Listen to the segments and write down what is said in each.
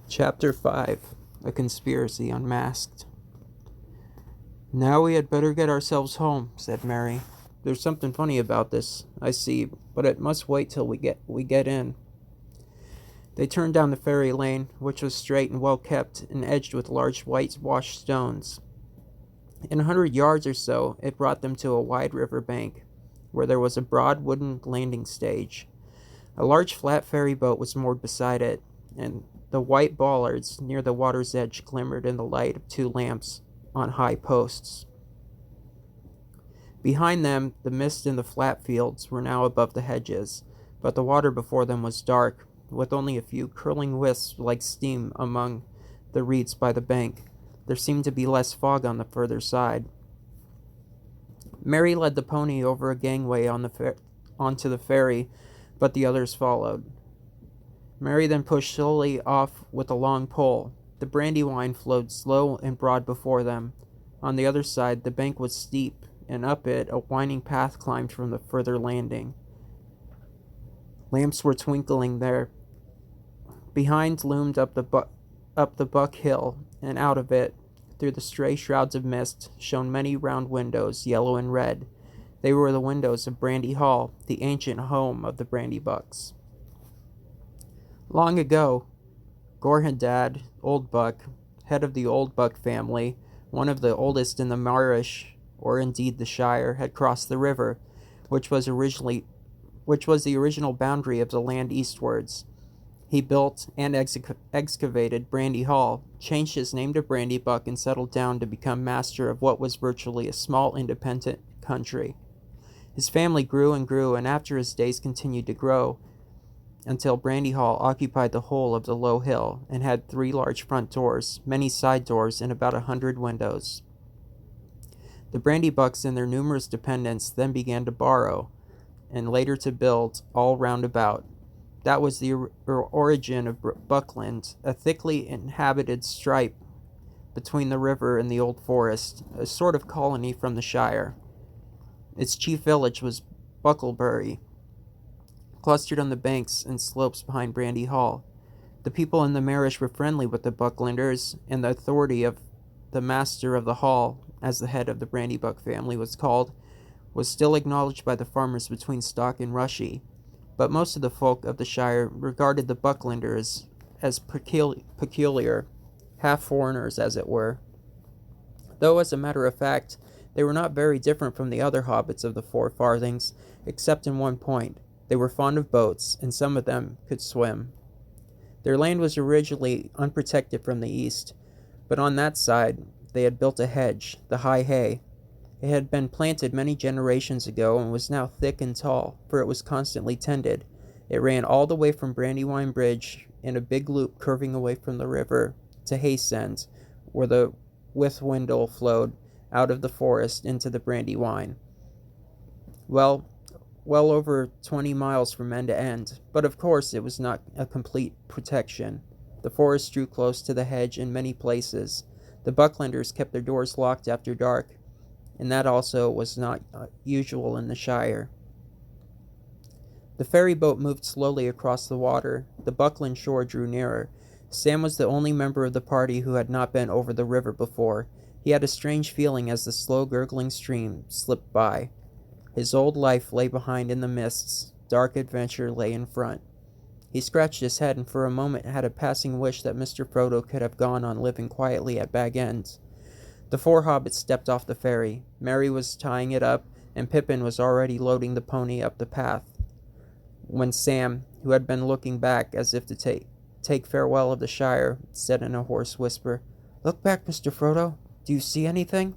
Chapter 5 A Conspiracy Unmasked. "Now we had better get ourselves home," said Mary. "There's something funny about this, I see, but it must wait till we get in." They turned down the ferry lane, which was straight and well kept and edged with large whitewashed stones. In 100 yards or so, it brought them to a wide river bank, where there was a broad wooden landing stage. A large flat ferry boat was moored beside it, and the white bollards near the water's edge glimmered in the light of two lamps on high posts. Behind them, the mist in the flat fields were now above the hedges, but the water before them was dark, with only a few curling wisps like steam among the reeds by the bank. There seemed to be less fog on the further side. Mary led the pony over a gangway onto the ferry, but the others followed. Mary then pushed slowly off with a long pole. The Brandywine flowed slow and broad before them. On the other side, the bank was steep, and up it a winding path climbed from the further landing. Lamps were twinkling there. Behind loomed up the Buck Hill, and out of it, through the stray shrouds of mist, shone many round windows, yellow and red. They were the windows of Brandy Hall, the ancient home of the Brandy Bucks. Long ago, Gorhadad, Old Buck, head of the Old Buck family, one of the oldest in the Marish, or indeed the Shire, had crossed the river, which was the original boundary of the land eastwards. He built and excavated Brandy Hall, changed his name to Brandy Buck, and settled down to become master of what was virtually a small independent country. His family grew and grew, and after his days continued to grow, until Brandy Hall occupied the whole of the low hill, and had 3 large front doors, many side doors, and about 100 windows. The Brandy Bucks and their numerous dependents then began to borrow, and later to build, all round about. That was the origin of Buckland, a thickly inhabited stripe between the river and the old forest, a sort of colony from the Shire. Its chief village was Bucklebury, clustered on the banks and slopes behind Brandy Hall. The people in the Marish were friendly with the Bucklanders, and the authority of the master of the hall, as the head of the Brandy Buck family was called, was still acknowledged by the farmers between Stock and Rushy. But most of the folk of the Shire regarded the Bucklanders as peculiar, half foreigners, as it were. Though, as a matter of fact, they were not very different from the other hobbits of the Four Farthings, except in one point. They were fond of boats, and some of them could swim. Their land was originally unprotected from the east, but on that side they had built a hedge, the High Hay. It had been planted many generations ago and was now thick and tall, for it was constantly tended. It ran all the way from Brandywine Bridge in a big loop curving away from the river to Haysend, where the Withwindle flowed out of the forest into the Brandywine. Well over 20 miles from end to end, but of course it was not a complete protection. The forest drew close to the hedge in many places. The Bucklanders kept their doors locked after dark, and that also was not usual in the Shire. The ferry boat moved slowly across the water. The Buckland shore drew nearer. Sam was the only member of the party who had not been over the river before. He had a strange feeling as the slow gurgling stream slipped by. His old life lay behind in the mists. Dark adventure lay in front. He scratched his head and for a moment had a passing wish that Mr. Frodo could have gone on living quietly at Bag End. The 4 hobbits stepped off the ferry. Mary was tying it up, and Pippin was already loading the pony up the path, when Sam, who had been looking back as if to take farewell of the Shire, said in a hoarse whisper, "Look back, Mr. Frodo. Do you see anything?"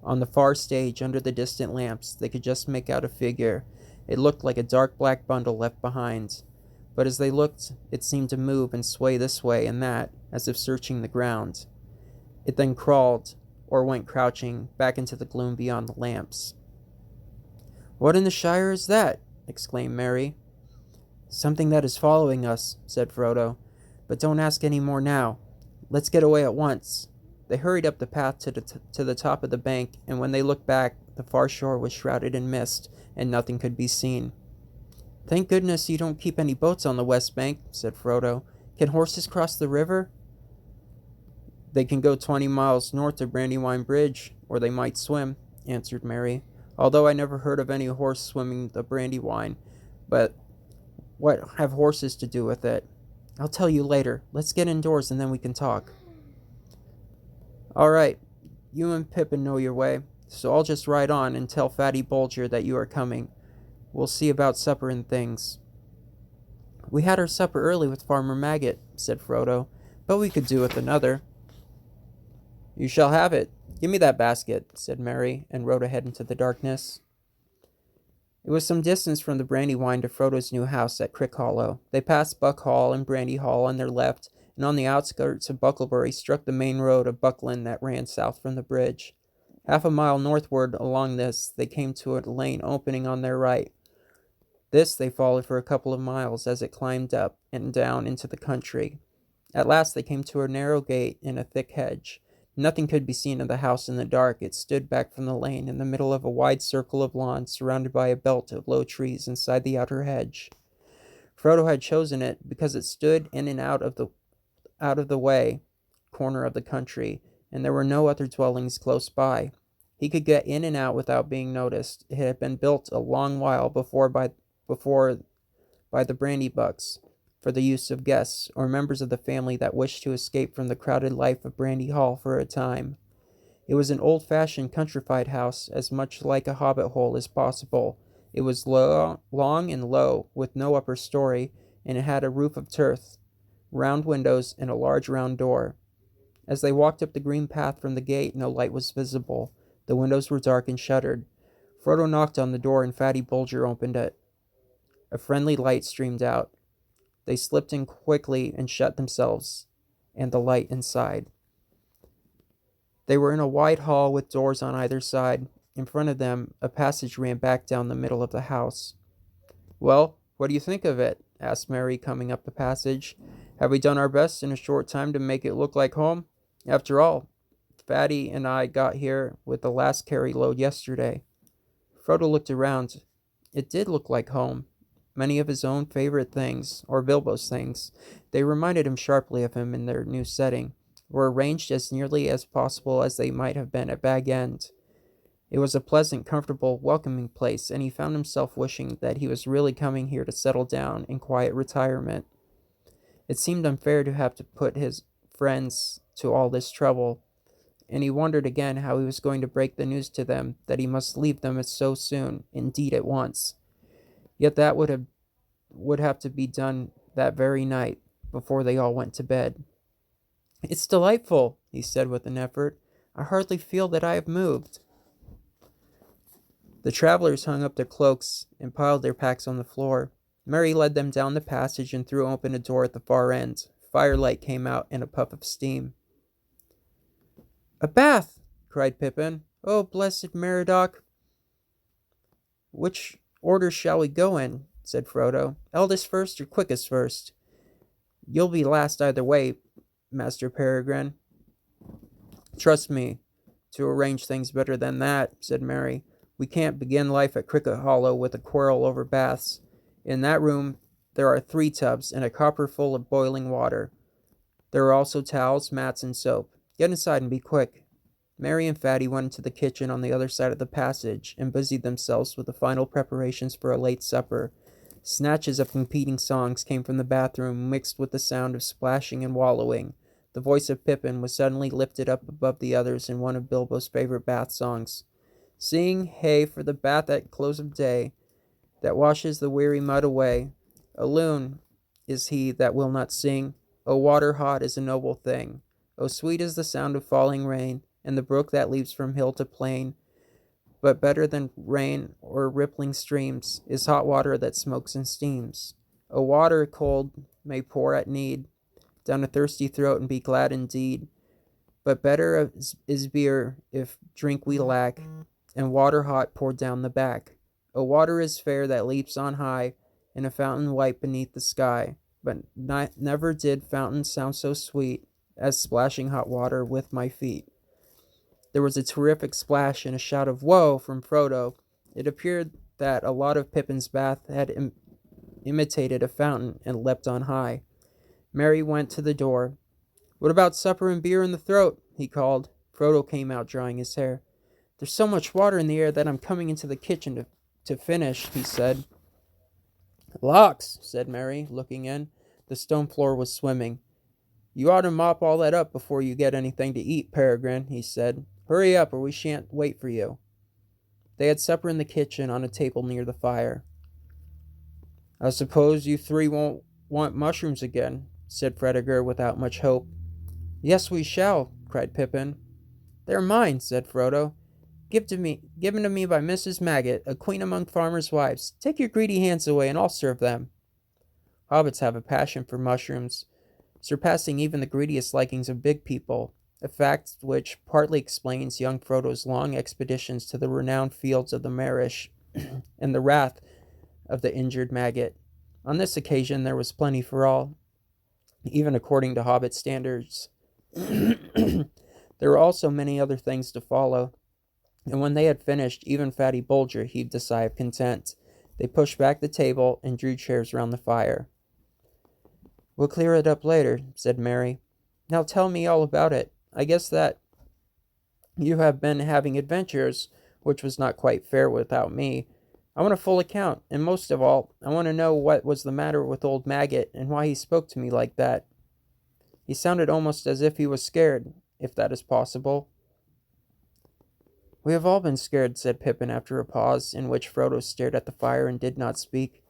On the far stage, under the distant lamps, they could just make out a figure. It looked like a dark black bundle left behind. But as they looked, it seemed to move and sway this way and that, as if searching the ground. It then crawled, or went crouching, back into the gloom beyond the lamps. "What in the Shire is that?" exclaimed Mary. "Something that is following us," said Frodo. "But don't ask any more now. Let's get away at once." They hurried up the path to the top of the bank, and when they looked back, the far shore was shrouded in mist, and nothing could be seen. "Thank goodness you don't keep any boats on the west bank," said Frodo. Can horses cross the river? They can go 20 miles north of Brandywine Bridge, or they might swim, answered Mary. Although I never heard of any horse swimming the Brandywine, but what have horses to do with it? I'll tell you later. Let's get indoors and then we can talk. All right, you and Pippin know your way, so I'll just ride on and tell Fatty Bulger that you are coming. We'll see about supper and things. We had our supper early with Farmer Maggot, said Frodo, but we could do with another. You shall have it. Give me that basket, said Mary, and rode ahead into the darkness. It was some distance from the Brandywine to Frodo's new house at Crick Hollow. They passed Buck Hall and Brandy Hall on their left, and on the outskirts of Bucklebury struck the main road of Buckland that ran south from the bridge. Half a mile northward along this, they came to a lane opening on their right. This they followed for a couple of miles as it climbed up and down into the country. At last they came to a narrow gate in a thick hedge. Nothing could be seen of the house in the dark. It stood back from the lane in the middle of a wide circle of lawn, surrounded by a belt of low trees inside the outer hedge. Frodo had chosen it because it stood in and out of the way corner of the country, and there were no other dwellings close by. He could get in and out without being noticed. It had been built a long while before by the Brandybucks, for the use of guests or members of the family that wished to escape from the crowded life of Brandy Hall for a time. It was an old-fashioned countrified house, as much like a hobbit hole as possible. It was long and low, with no upper story, and it had a roof of turf, round windows, and a large round door. As they walked up the green path from the gate, no light was visible. The windows were dark and shuttered. Frodo knocked on the door, and Fatty Bulger opened it. A friendly light streamed out. They slipped in quickly and shut themselves, and the light inside. They were in a wide hall with doors on either side. In front of them, a passage ran back down the middle of the house. Well, what do you think of it? Asked Mary, coming up the passage. Have we done our best in a short time to make it look like home? After all, Fatty and I got here with the last carry load yesterday. Frodo looked around. It did look like home. Many of his own favorite things, or Bilbo's things, they reminded him sharply of him in their new setting, were arranged as nearly as possible as they might have been at Bag End. It was a pleasant, comfortable, welcoming place, and he found himself wishing that he was really coming here to settle down in quiet retirement. It seemed unfair to have to put his friends to all this trouble, and he wondered again how he was going to break the news to them that he must leave them so soon, indeed at once. Yet that would have to be done that very night, before they all went to bed. It's delightful, he said with an effort. I hardly feel that I have moved. The travelers hung up their cloaks and piled their packs on the floor. Mary led them down the passage and threw open a door at the far end. Firelight came out in a puff of steam. A bath! Cried Pippin. Oh, blessed Meriadoc! Which order shall we go in? Said Frodo. Eldest first or quickest first? You'll be last either way, Master Peregrine. Trust me to arrange things better than that, said Mary. We can't begin life at Cricket Hollow with a quarrel over baths. In that room there are 3 tubs and a copper full of boiling water. There are also towels, mats, and soap. Get inside and be quick. Mary and Fatty went into the kitchen on the other side of the passage and busied themselves with the final preparations for a late supper. Snatches of competing songs came from the bathroom, mixed with the sound of splashing and wallowing. The voice of Pippin was suddenly lifted up above the others in one of Bilbo's favorite bath songs. Sing, hey, for the bath at close of day, that washes the weary mud away. A loon is he that will not sing. O water hot is a noble thing. O sweet is the sound of falling rain, and the brook that leaps from hill to plain. But better than rain or rippling streams is hot water that smokes and steams. O water cold may pour at need down a thirsty throat and be glad indeed. But better is beer if drink we lack, and water hot poured down the back. O water is fair that leaps on high, in a fountain white beneath the sky. But never did fountain sound so sweet as splashing hot water with my feet. There was a terrific splash and a shout of "Whoa!" from Frodo. It appeared that a lot of Pippin's bath had imitated a fountain and leapt on high. Merry went to the door. "What about supper and beer in the throat?" he called. Frodo came out, drying his hair. "There's so much water in the air that I'm coming into the kitchen to finish," he said. "Locks," said Merry, looking in. The stone floor was swimming. "You ought to mop all that up before you get anything to eat, Peregrine," he said. "Hurry up, or we shan't wait for you." They had supper in the kitchen on a table near the fire. "I suppose you three won't want mushrooms again," said Fredegar without much hope. "Yes, we shall," cried Pippin. "They're mine," said Frodo. Given to me by Mrs. Maggot, a queen among farmers' wives. Take your greedy hands away, and I'll serve them." Hobbits have a passion for mushrooms, surpassing even the greediest likings of big people, a fact which partly explains young Frodo's long expeditions to the renowned fields of the Marish and the wrath of the injured Maggot. On this occasion there was plenty for all, even according to Hobbit standards. There were also many other things to follow, and when they had finished, even Fatty Bulger heaved a sigh of content. They pushed back the table and drew chairs round the fire. "We'll clear it up later," said Merry. "Now tell me all about it. I guess that you have been having adventures, which was not quite fair without me. I want a full account, and most of all, I want to know what was the matter with old Maggot and why he spoke to me like that. He sounded almost as if he was scared, if that is possible." "We have all been scared," said Pippin after a pause, in which Frodo stared at the fire and did not speak.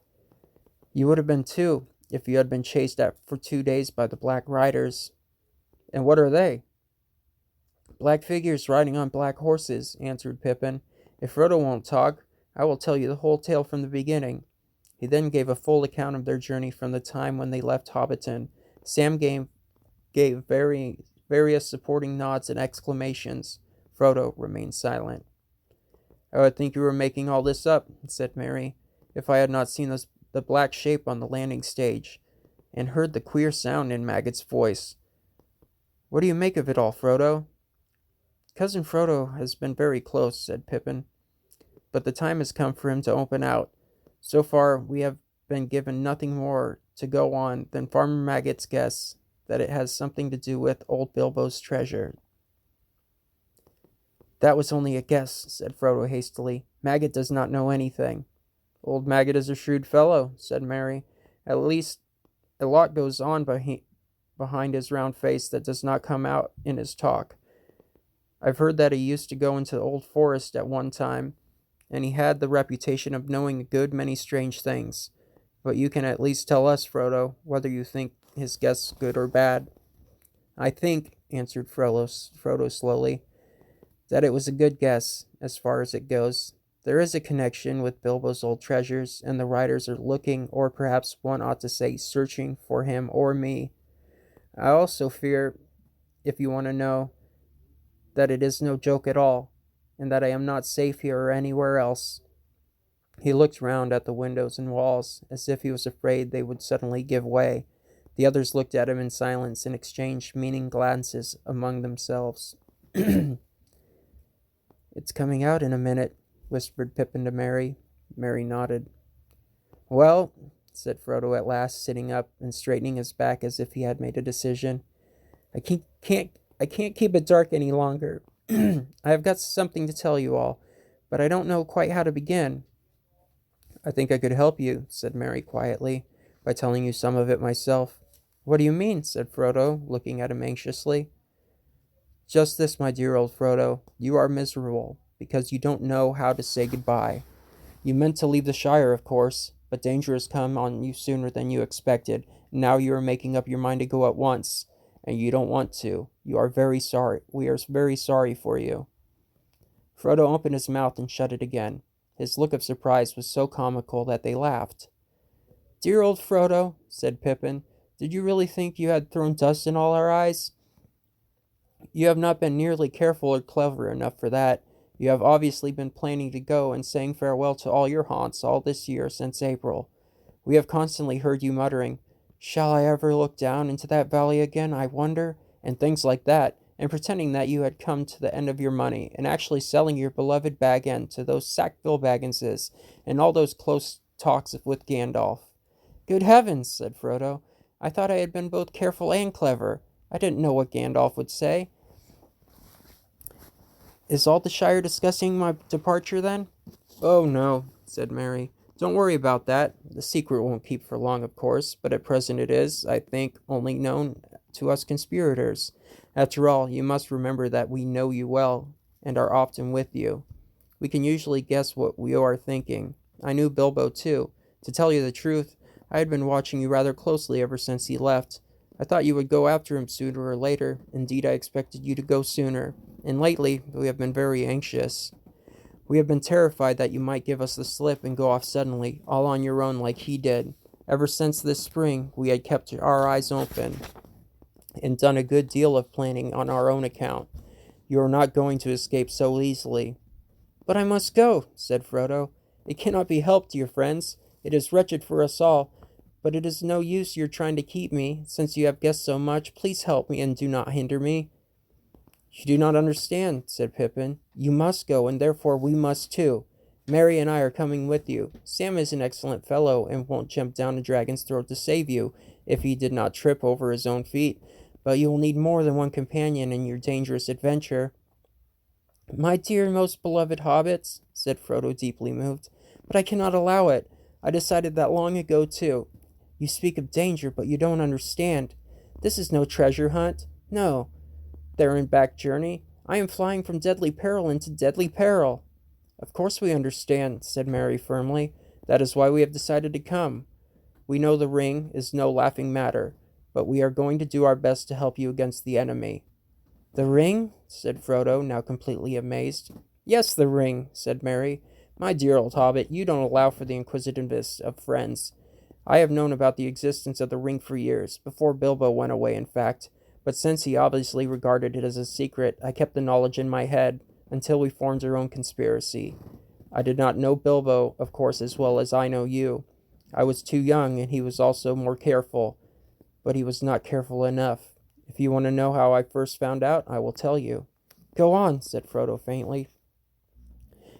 "You would have been too, if you had been chased at for 2 days by the Black Riders." "And what are they?" "Black figures riding on black horses," answered Pippin. "If Frodo won't talk, I will tell you the whole tale from the beginning." He then gave a full account of their journey from the time when they left Hobbiton. Sam gave various supporting nods and exclamations. Frodo remained silent. "I would think you were making all this up," said Merry, "if I had not seen the black shape on the landing stage, and heard the queer sound in Maggot's voice. What do you make of it all, Frodo?" "Cousin Frodo has been very close," said Pippin, "but the time has come for him to open out. So far, we have been given nothing more to go on than Farmer Maggot's guess that it has something to do with old Bilbo's treasure." "That was only a guess," said Frodo hastily. "Maggot does not know anything." "Old Maggot is a shrewd fellow," said Merry. "At least a lot goes on behind his round face that does not come out in his talk. I've heard that he used to go into the old forest at one time, and he had the reputation of knowing a good many strange things. But you can at least tell us, Frodo, whether you think his guess good or bad." "I think," answered Frodo slowly, "that it was a good guess, as far as it goes. There is a connection with Bilbo's old treasures, and the riders are looking, or perhaps one ought to say searching, for him or me. I also fear, if you want to know, that it is no joke at all, and that I am not safe here or anywhere else." He looked round at the windows and walls, as if he was afraid they would suddenly give way. The others looked at him in silence and exchanged meaning glances among themselves. "It's coming out in a minute," whispered Pippin to Merry. Merry nodded. "Well," said Frodo at last, sitting up and straightening his back as if he had made a decision, I can't keep it dark any longer. I have got something to tell you all, but I don't know quite how to begin." "I think I could help you," said Merry quietly, "by telling you some of it myself." "What do you mean?" said Frodo, looking at him anxiously. "Just this, my dear old Frodo. You are miserable, because you don't know how to say goodbye. You meant to leave the Shire, of course, but danger has come on you sooner than you expected, and now you are making up your mind to go at once, and you don't want to. You are very sorry. We are very sorry for you." Frodo opened his mouth and shut it again. His look of surprise was so comical that they laughed. "Dear old Frodo," said Pippin, "did you really think you had thrown dust in all our eyes? You have not been nearly careful or clever enough for that. You have obviously been planning to go and saying farewell to all your haunts all this year since April. We have constantly heard you muttering, 'Shall I ever look down into that valley again, I wonder?' and things like that, and pretending that you had come to the end of your money, and actually selling your beloved Bag End to those Sackville Bagginses, and all those close talks with Gandalf." "Good heavens!" said Frodo. I thought I had been both careful and clever. I didn't know what Gandalf would say. Is all the Shire discussing my departure then? Oh no, said Mary. Don't worry about that. The secret won't keep for long, of course, but at present it is, I think, only known to us conspirators. After all, you must remember that we know you well, and are often with you. We can usually guess what you are thinking. I knew Bilbo, too. To tell you the truth, I had been watching you rather closely ever since he left. I thought you would go after him sooner or later. Indeed, I expected you to go sooner. And lately, we have been very anxious. We have been terrified that you might give us the slip and go off suddenly, all on your own like he did. Ever since this spring, we had kept our eyes open and done a good deal of planning on our own account. You are not going to escape so easily. But I must go, said Frodo. It cannot be helped, dear friends. It is wretched for us all, but it is no use your trying to keep me. Since you have guessed so much, please help me and do not hinder me. You do not understand, said Pippin. You must go, and therefore we must too. Merry and I are coming with you. Sam is an excellent fellow, and won't jump down a dragon's throat to save you, if he did not trip over his own feet. But you will need more than one companion in your dangerous adventure. My dear, most beloved hobbits, said Frodo, deeply moved, but I cannot allow it. I decided that long ago, too. You speak of danger, but you don't understand. This is no treasure hunt. No, there and back journey. I am flying from deadly peril into deadly peril. Of course we understand, said Merry firmly. That is why we have decided to come. We know the ring is no laughing matter, but we are going to do our best to help you against the enemy. The ring? Said Frodo, now completely amazed. Yes, the ring, said Merry. My dear old hobbit, you don't allow for the inquisitiveness of friends. I have known about the existence of the ring for years, before Bilbo went away, in fact. But since he obviously regarded it as a secret, I kept the knowledge in my head until we formed our own conspiracy. I did not know Bilbo, of course, as well as I know you. I was too young, and he was also more careful. But he was not careful enough. If you want to know how I first found out, I will tell you. Go on, said Frodo faintly.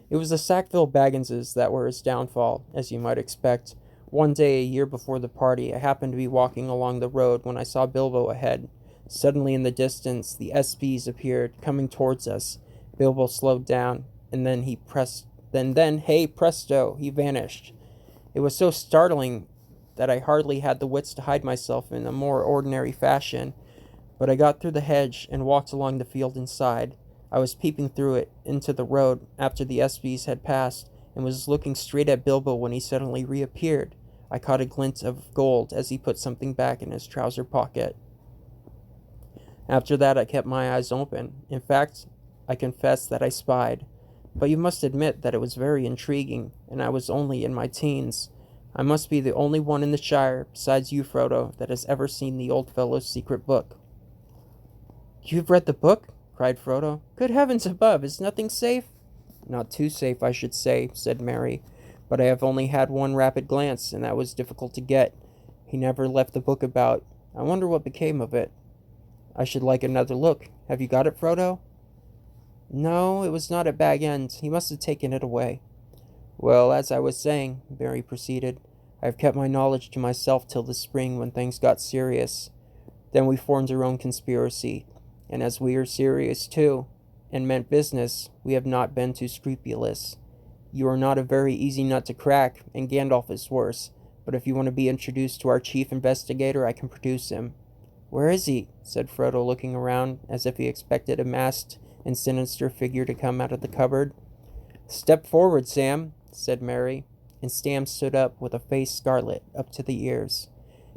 It was the Sackville Bagginses that were his downfall, as you might expect. One day, a year before the party, I happened to be walking along the road when I saw Bilbo ahead. Suddenly in the distance, the SBs appeared, coming towards us. Bilbo slowed down, and then hey presto, he vanished. It was so startling that I hardly had the wits to hide myself in a more ordinary fashion. But I got through the hedge and walked along the field inside. I was peeping through it into the road after the SBs had passed, and was looking straight at Bilbo when he suddenly reappeared. I caught a glint of gold as he put something back in his trouser pocket. After that, I kept my eyes open. In fact, I confess that I spied. But you must admit that it was very intriguing, and I was only in my teens. I must be the only one in the Shire, besides you, Frodo, that has ever seen the old fellow's secret book. You've read the book? Cried Frodo. Good heavens above, is nothing safe? Not too safe, I should say, said Merry. But I have only had one rapid glance, and that was difficult to get. He never left the book about. I wonder what became of it. I should like another look. Have you got it, Frodo? No, it was not at Bag End. He must have taken it away. Well, as I was saying, Merry proceeded, I have kept my knowledge to myself till this spring when things got serious. Then we formed our own conspiracy, and as we are serious too, and meant business, we have not been too scrupulous. You are not a very easy nut to crack, and Gandalf is worse, but if you want to be introduced to our chief investigator, I can produce him. Where is he? Said Frodo, looking around, as if he expected a masked and sinister figure to come out of the cupboard. Step forward, Sam, said Merry, and Sam stood up with a face scarlet up to the ears.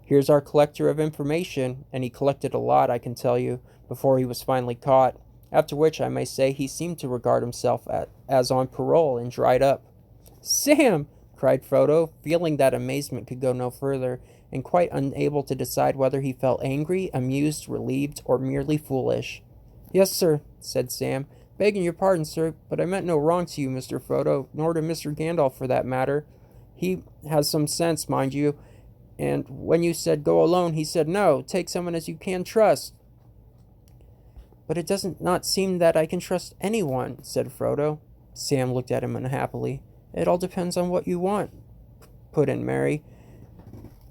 Here's our collector of information, and he collected a lot, I can tell you, before he was finally caught, after which I may say he seemed to regard himself as on parole and dried up. Sam! Cried Frodo, feeling that amazement could go no further, and quite unable to decide whether he felt angry, amused, relieved, or merely foolish. Yes, sir, said Sam. Begging your pardon, sir, but I meant no wrong to you, Mr. Frodo, nor to Mr. Gandalf for that matter. He has some sense, mind you, and when you said go alone, he said no, take someone as you can trust. But it does not seem that I can trust anyone, said Frodo. Sam looked at him unhappily. It all depends on what you want, put in Merry.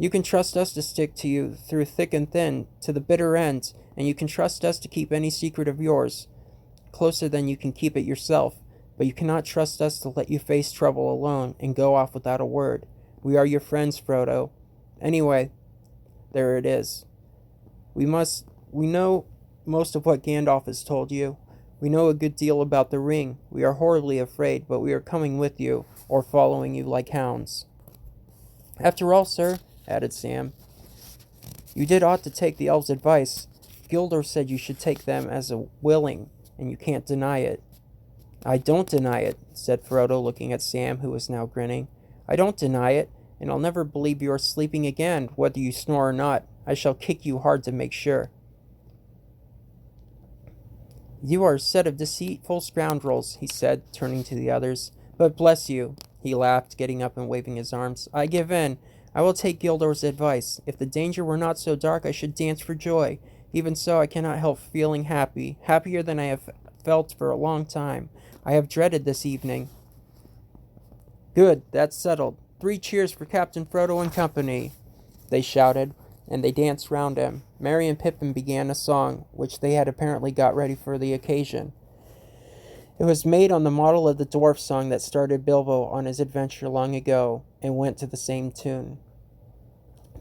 You can trust us to stick to you through thick and thin, to the bitter end, and you can trust us to keep any secret of yours closer than you can keep it yourself, but you cannot trust us to let you face trouble alone and go off without a word. We are your friends, Frodo. Anyway, there it is. We know most of what Gandalf has told you. We know a good deal about the ring. We are horribly afraid, but we are coming with you, or following you like hounds. After all, sir, added Sam, you did ought to take the elves' advice. Gildor said you should take them as a willing, and you can't deny it. I don't deny it, said Frodo, looking at Sam, who was now grinning. I don't deny it, and I'll never believe you are sleeping again, whether you snore or not. I shall kick you hard to make sure. You are a set of deceitful scoundrels, he said, turning to the others. But bless you, he laughed, getting up and waving his arms. I give in. I will take Gildor's advice. If the danger were not so dark, I should dance for joy. Even so, I cannot help feeling happy, happier than I have felt for a long time. I have dreaded this evening. Good, that's settled. 3 cheers for Captain Frodo and company, they shouted, and they danced round him. Merry and Pippin began a song, which they had apparently got ready for the occasion. It was made on the model of the dwarf song that started Bilbo on his adventure long ago, and went to the same tune.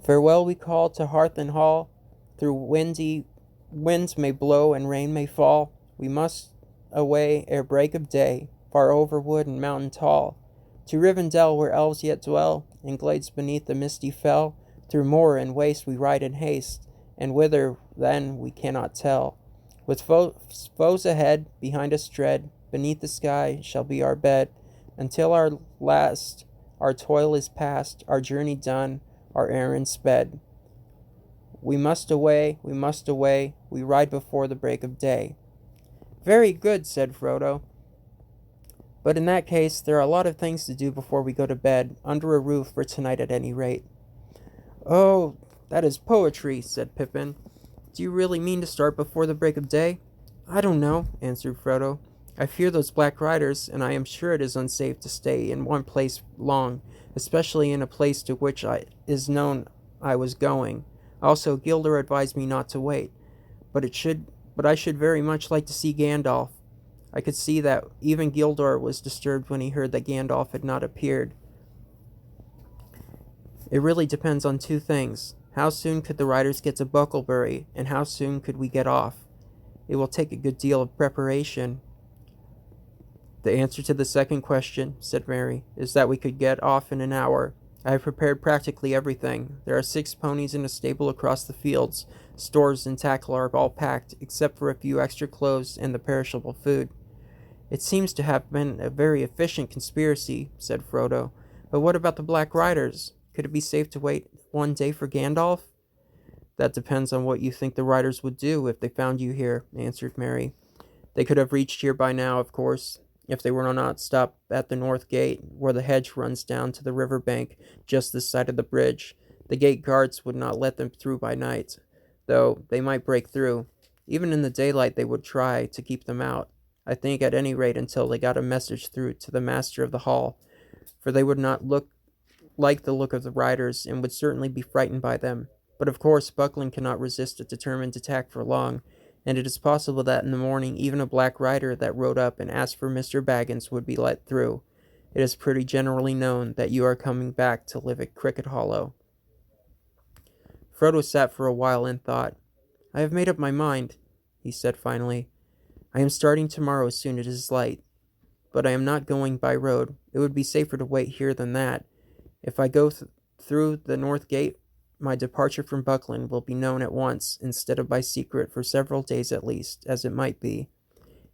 Farewell we call to hearth and hall, through windy winds may blow and rain may fall. We must away ere break of day, far over wood and mountain tall, to Rivendell where elves yet dwell, in glades beneath the misty fell. Through moor and waste we ride in haste, and whither then we cannot tell. With foes ahead, behind us dread, beneath the sky shall be our bed, until our toil is past, our journey done, our errand sped. We must away, we ride before the break of day. Very good, said Frodo. But in that case, there are a lot of things to do before we go to bed, under a roof for tonight at any rate. Oh, that is poetry, said Pippin. Do you really mean to start before the break of day? I don't know, answered Frodo. I fear those black riders, and I am sure it is unsafe to stay in one place long, especially in a place to which is known I was going. Also, Gildor advised me not to wait, but I should very much like to see Gandalf. I could see that even Gildor was disturbed when he heard that Gandalf had not appeared. It really depends on 2 things. How soon could the riders get to Bucklebury, and how soon could we get off? It will take a good deal of preparation. The answer to the second question, said Merry, is that we could get off in an hour. I have prepared practically everything. There are 6 ponies in a stable across the fields. Stores and tackle are all packed, except for a few extra clothes and the perishable food. It seems to have been a very efficient conspiracy, said Frodo. But what about the Black Riders? Could it be safe to wait 1 day for Gandalf? That depends on what you think the riders would do if they found you here, answered Merry. They could have reached here by now, of course, if they were not stopped at the north gate, where the hedge runs down to the river bank just this side of the bridge. The gate guards would not let them through by night, though they might break through. Even in the daylight they would try to keep them out, I think at any rate until they got a message through to the master of the hall, for they would not like the look of the riders, and would certainly be frightened by them. But of course Buckland cannot resist a determined attack for long, and it is possible that in the morning even a black rider that rode up and asked for Mr. Baggins would be let through. It is pretty generally known that you are coming back to live at Cricket Hollow. Frodo sat for a while in thought. I have made up my mind, he said finally. I am starting tomorrow as soon as it is light. But I am not going by road. It would be safer to wait here than that. If I go through the north gate, my departure from Buckland will be known at once, instead of by secret for several days at least, as it might be.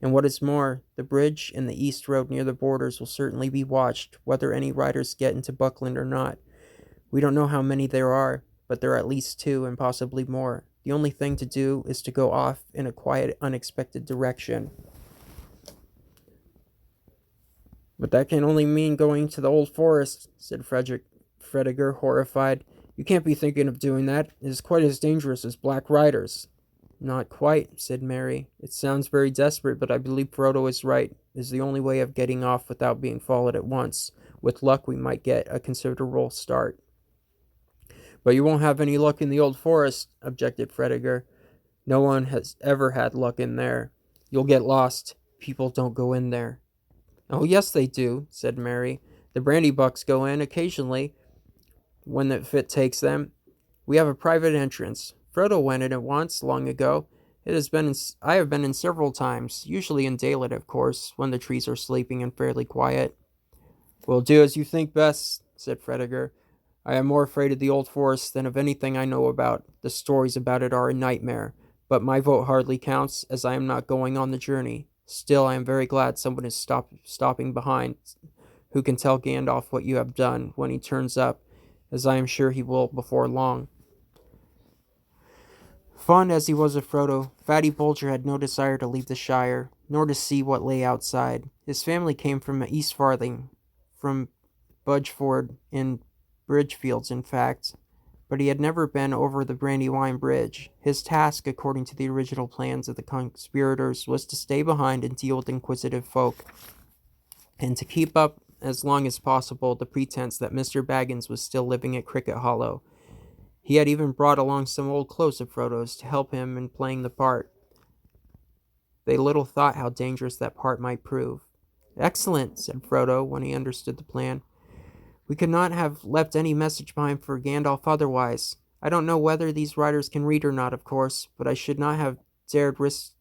And what is more, the bridge and the east road near the borders will certainly be watched, whether any riders get into Buckland or not. We don't know how many there are, but there are at least 2 and possibly more. The only thing to do is to go off in a quiet, unexpected direction. But that can only mean going to the old forest, said Frediger, horrified. You can't be thinking of doing that. It is quite as dangerous as black riders. Not quite, said Merry. It sounds very desperate, but I believe Frodo is right. It is the only way of getting off without being followed at once. With luck, we might get a considerable start. But you won't have any luck in the old forest, objected Frediger. No one has ever had luck in there. You'll get lost. People don't go in there. Oh, yes, they do, said Mary. The brandy bucks go in occasionally when the fit takes them. We have a private entrance. Frodo went in it once, long ago. I have been in several times, usually in daylight, of course, when the trees are sleeping and fairly quiet. We'll do as you think best, said Frediger. I am more afraid of the old forest than of anything I know about. The stories about it are a nightmare, but my vote hardly counts, as I am not going on the journey. Still, I am very glad someone is stopping behind, who can tell Gandalf what you have done when he turns up, as I am sure he will before long. Fond as he was of Frodo, Fatty Bulger had no desire to leave the Shire, nor to see what lay outside. His family came from East Farthing, from Budgeford in Bridgefields, in fact, but he had never been over the Brandywine Bridge. His task, according to the original plans of the conspirators, was to stay behind and deal with inquisitive folk, and to keep up as long as possible the pretense that Mr. Baggins was still living at Cricket Hollow. He had even brought along some old clothes of Frodo's to help him in playing the part. They little thought how dangerous that part might prove. Excellent, said Frodo, when he understood the plan. We could not have left any message behind for Gandalf otherwise. I don't know whether these writers can read or not, of course, but I should not have dared risk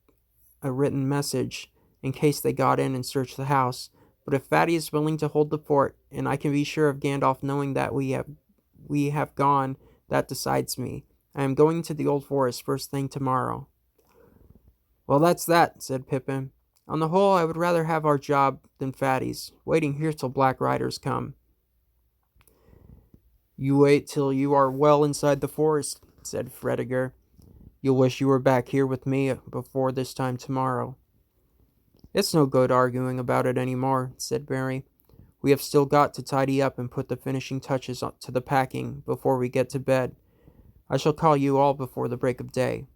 a written message in case they got in and searched the house. But if Fatty is willing to hold the fort, and I can be sure of Gandalf knowing that we have gone, that decides me. I am going to the old forest first thing tomorrow. Well, that's that, said Pippin. On the whole, I would rather have our job than Fatty's, waiting here till Black Riders come. You wait till you are well inside the forest, said Frediger. You'll wish you were back here with me before this time tomorrow. It's no good arguing about it any more, said Mary. We have still got to tidy up and put the finishing touches to the packing before we get to bed. I shall call you all before the break of day.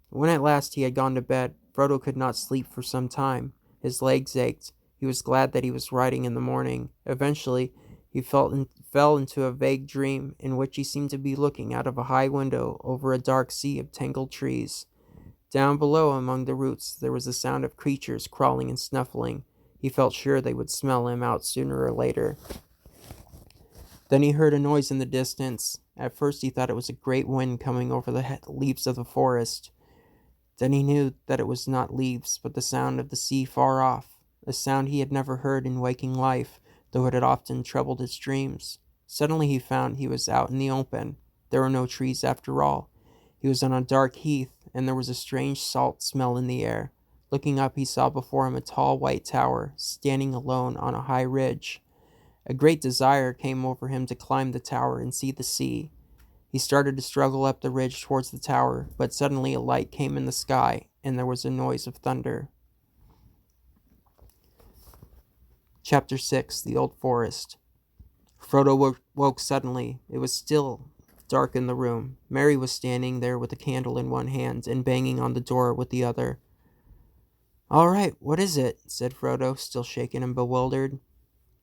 When at last he had gone to bed, Frodo could not sleep for some time. His legs ached. He was glad that he was riding in the morning. Eventually, he fell into a vague dream in which he seemed to be looking out of a high window over a dark sea of tangled trees. Down below among the roots there was the sound of creatures crawling and snuffling. He felt sure they would smell him out sooner or later. Then he heard a noise in the distance. At first he thought it was a great wind coming over the leaves of the forest. Then he knew that it was not leaves, but the sound of the sea far off, a sound he had never heard in waking life, though it had often troubled his dreams. Suddenly he found he was out in the open. There were no trees after all. He was on a dark heath, and there was a strange salt smell in the air. Looking up, he saw before him a tall white tower, standing alone on a high ridge. A great desire came over him to climb the tower and see the sea. He started to struggle up the ridge towards the tower, but suddenly a light came in the sky, and there was a noise of thunder. Chapter 6, The Old Forest. Frodo woke suddenly. It was still dark in the room. Mary was standing there with a candle in one hand and banging on the door with the other. All right, what is it? Said Frodo, still shaken and bewildered.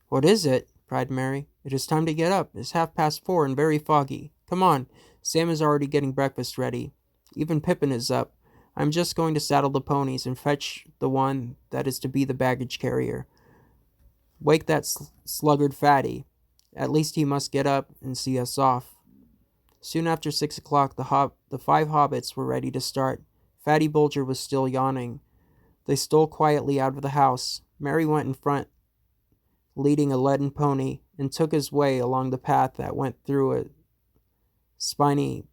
What is it? Cried Mary. It is time to get up. It's 4:30 and very foggy. Come on, Sam is already getting breakfast ready. Even Pippin is up. I'm just going to saddle the ponies and fetch the one that is to be the baggage carrier. Wake that sluggard Fatty. At least he must get up and see us off. Soon after 6 o'clock, the 5 hobbits were ready to start. Fatty Bulger was still yawning. They stole quietly out of the house. Mary went in front, leading a leaden pony, and took his way along the path that went through a spiny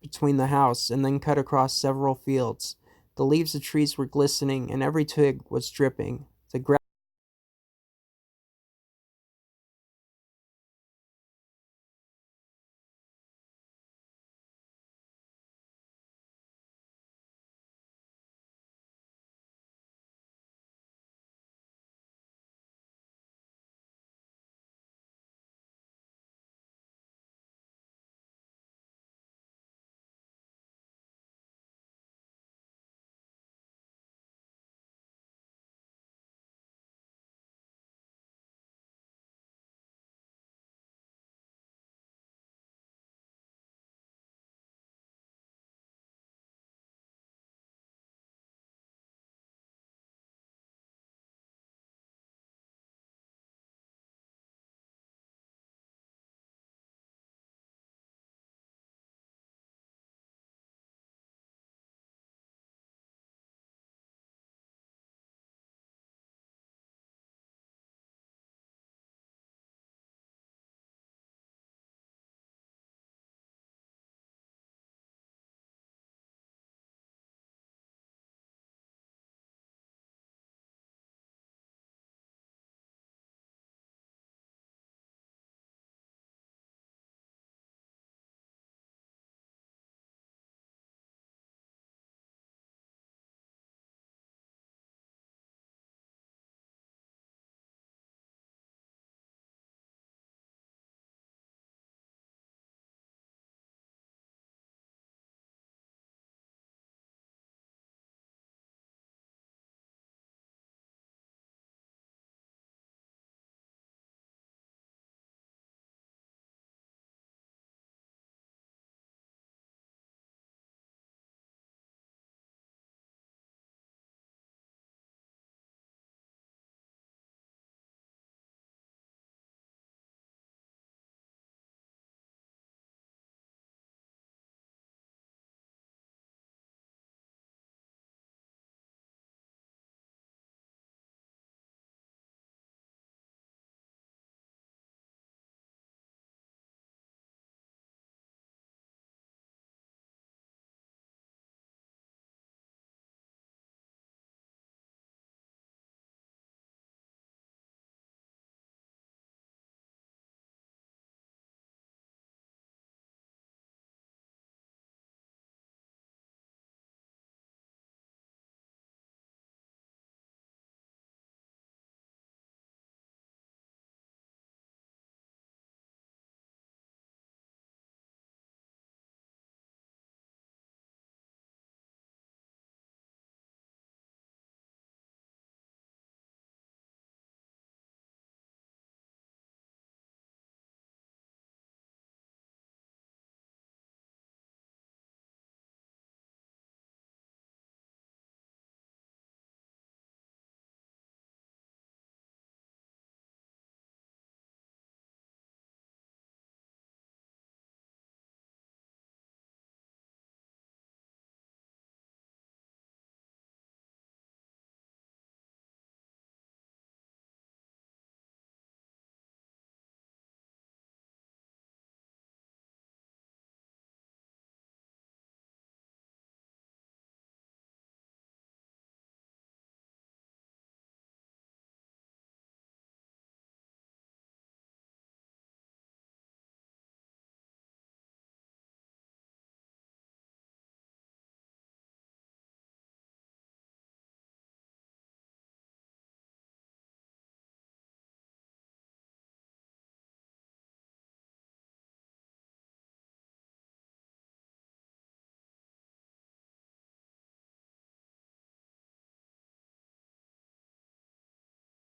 between the house and then cut across several fields. The leaves of trees were glistening, and every twig was dripping.